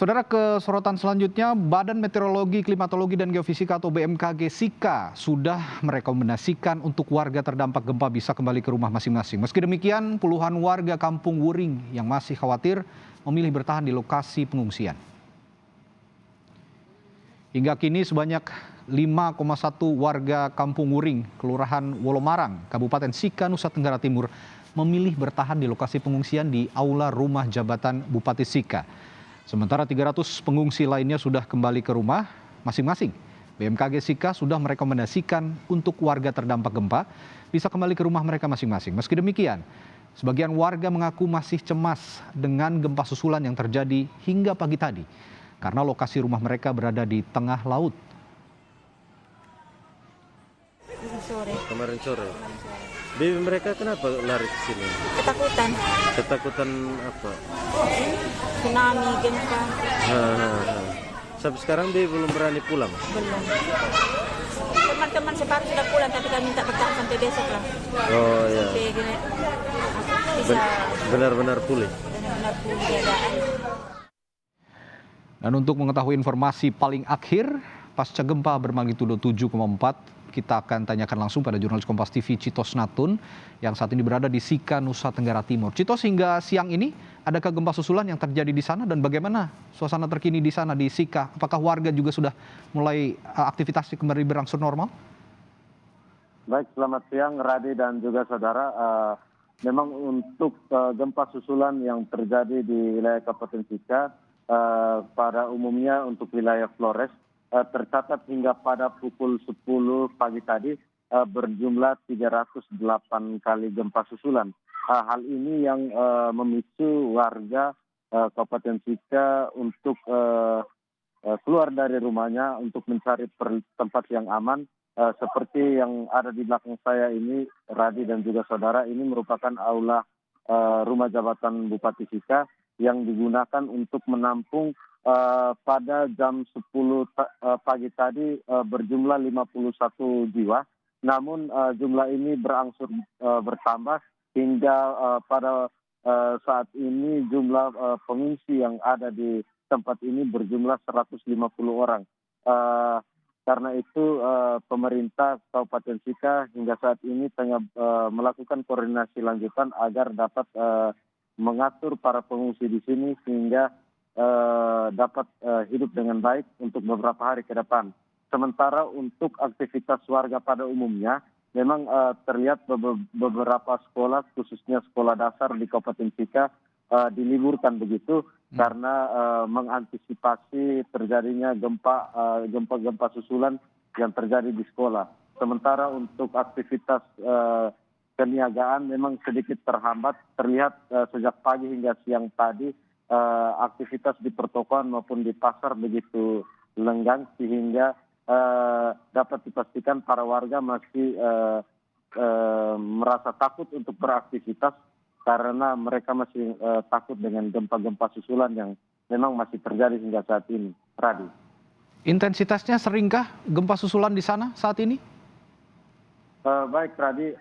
Saudara, ke sorotan selanjutnya, Badan Meteorologi, Klimatologi, dan Geofisika atau BMKG SIKA sudah merekomendasikan untuk warga terdampak gempa bisa kembali ke rumah masing-masing. Meski demikian, puluhan warga Kampung Wuring yang masih khawatir memilih bertahan di lokasi pengungsian. Hingga kini sebanyak 5,1 warga Kampung Wuring, Kelurahan Wolomarang, Kabupaten Sika, Nusa Tenggara Timur, memilih bertahan di lokasi pengungsian di Aula Rumah Jabatan Bupati Sika. Sementara 300 pengungsi lainnya sudah kembali ke rumah masing-masing. BMKG Sika sudah merekomendasikan untuk warga terdampak gempa bisa kembali ke rumah mereka masing-masing. Meski demikian, sebagian warga mengaku masih cemas dengan gempa susulan yang terjadi hingga pagi tadi karena lokasi rumah mereka berada di tengah laut. Kemarin sore. Baby mereka kenapa lari ke sini? Ketakutan. Ketakutan apa? Tsunami, gempa. Sampai sekarang dia belum berani pulang. Belum. Teman-teman separuh sudah pulang, tapi kami minta bertahan sampai besok lah. Oh ya. Sampai bisa Benar-benar pulih. benar-benar pulih keadaan. Dan untuk mengetahui informasi paling akhir pasca gempa bermagnitudo 7,4, kita akan tanyakan langsung pada jurnalis Kompas TV Citos Natun yang saat ini berada di Sika, Nusa Tenggara Timur. Citos, hingga siang ini adakah gempa susulan yang terjadi di sana dan bagaimana suasana terkini di sana di Sika? Apakah warga juga sudah mulai aktivitasnya kembali berangsur normal? Baik, selamat siang Radi dan juga saudara. Memang untuk gempa susulan yang terjadi di wilayah Kabupaten Sika, pada umumnya untuk wilayah Flores, tercatat hingga pada pukul 10 pagi tadi berjumlah 308 kali gempa susulan. Hal ini yang memicu warga Kabupaten Sika untuk keluar dari rumahnya untuk mencari tempat yang aman. Seperti yang ada di belakang saya ini, Radi dan juga saudara, ini merupakan aula rumah jabatan Bupati Sika yang digunakan untuk menampung pada jam 10 pagi tadi berjumlah 51 jiwa. Namun jumlah ini berangsur bertambah hingga pada saat ini jumlah pengungsi yang ada di tempat ini berjumlah 150 orang. Karena itu pemerintah Kabupaten Sika hingga saat ini tengah melakukan koordinasi lanjutan agar dapat mengatur para pengungsi di sini sehingga dapat hidup dengan baik untuk beberapa hari ke depan. Sementara untuk aktivitas warga pada umumnya, memang terlihat beberapa sekolah, khususnya sekolah dasar di Kabupaten Sika, diliburkan begitu karena mengantisipasi terjadinya gempa susulan yang terjadi di sekolah. Sementara untuk aktivitas keniagaan memang sedikit terhambat, terlihat sejak pagi hingga siang tadi aktivitas di pertokoan maupun di pasar begitu lenggang sehingga dapat dipastikan para warga masih merasa takut untuk beraktivitas karena mereka masih takut dengan gempa-gempa susulan yang memang masih terjadi hingga saat ini. Radi. Intensitasnya seringkah gempa susulan di sana saat ini? Baik Radi,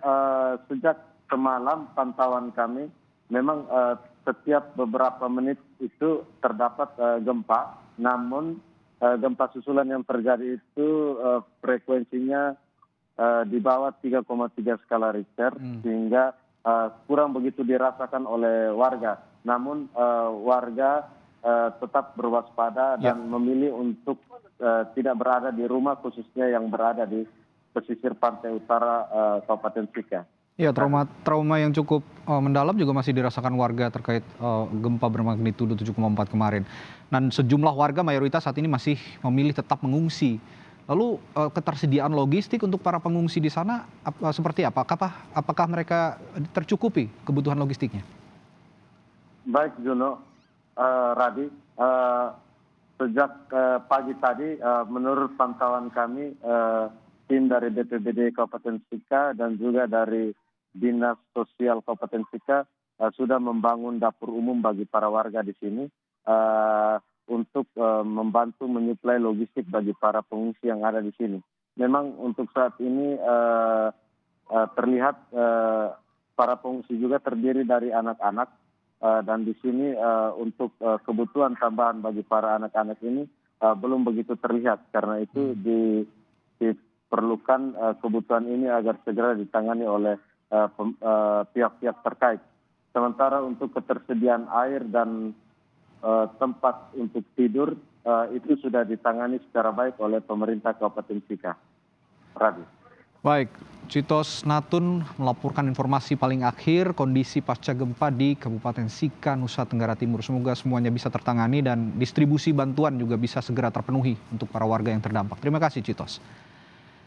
sejak semalam pantauan kami memang setiap beberapa menit itu terdapat gempa, namun gempa susulan yang terjadi itu frekuensinya di bawah 3,3 skala Richter sehingga kurang begitu dirasakan oleh warga. Namun warga tetap berwaspada dan memilih untuk tidak berada di rumah, khususnya yang berada di pesisir pantai utara Kabupaten Sika. Ya, trauma yang cukup mendalam juga masih dirasakan warga terkait gempa bermagnitudo 7,4 kemarin. Dan sejumlah warga mayoritas saat ini masih memilih tetap mengungsi. Lalu ketersediaan logistik untuk para pengungsi di sana seperti apa? Apakah mereka tercukupi kebutuhan logistiknya? Baik Juno, Radi, sejak pagi tadi menurut pantauan kami, tim dari BPBD Kabupaten Sika dan juga dari Dinas Sosial Kabupaten Sika sudah membangun dapur umum bagi para warga di sini untuk membantu menyuplai logistik bagi para pengungsi yang ada di sini. Memang untuk saat ini terlihat para pengungsi juga terdiri dari anak-anak dan di sini untuk kebutuhan tambahan bagi para anak-anak ini belum begitu terlihat. Karena itu diperlukan kebutuhan ini agar segera ditangani oleh pihak-pihak terkait. Sementara untuk ketersediaan air dan tempat untuk tidur itu sudah ditangani secara baik oleh pemerintah Kabupaten Sika. Radi. Baik, Citos Natun melaporkan informasi paling akhir kondisi pasca gempa di Kabupaten Sika, Nusa Tenggara Timur. Semoga semuanya bisa tertangani dan distribusi bantuan juga bisa segera terpenuhi untuk para warga yang terdampak. Terima kasih, Citos.